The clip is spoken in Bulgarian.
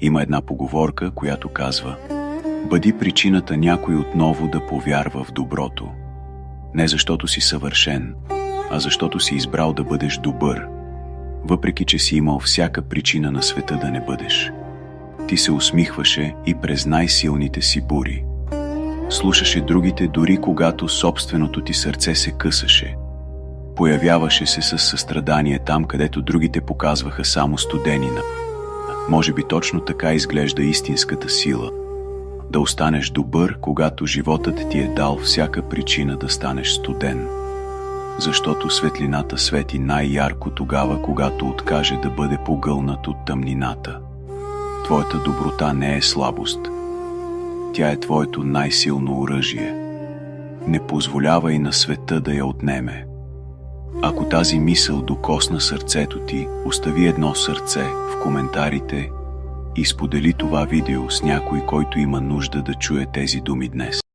Има една поговорка, която казва: бъди причината някой отново да повярва в доброто. Не защото си съвършен, а защото си избрал да бъдеш добър, въпреки че си имал всяка причина на света да не бъдеш. Ти се усмихваше и през най-силните си бури. Слушаше другите дори когато собственото ти сърце се късаше. Появяваше се със състрадание там, където другите показваха само студенина. Може би точно така изглежда истинската сила. Да останеш добър, когато животът ти е дал всяка причина да станеш студен. Защото светлината свети най-ярко тогава, когато откаже да бъде погълнат от тъмнината. Твоята доброта не е слабост. Тя е твоето най-силно оръжие. Не позволявай на света да я отнеме. Ако тази мисъл докосна сърцето ти, остави едно сърце в коментарите и сподели това видео с някой, който има нужда да чуе тези думи днес.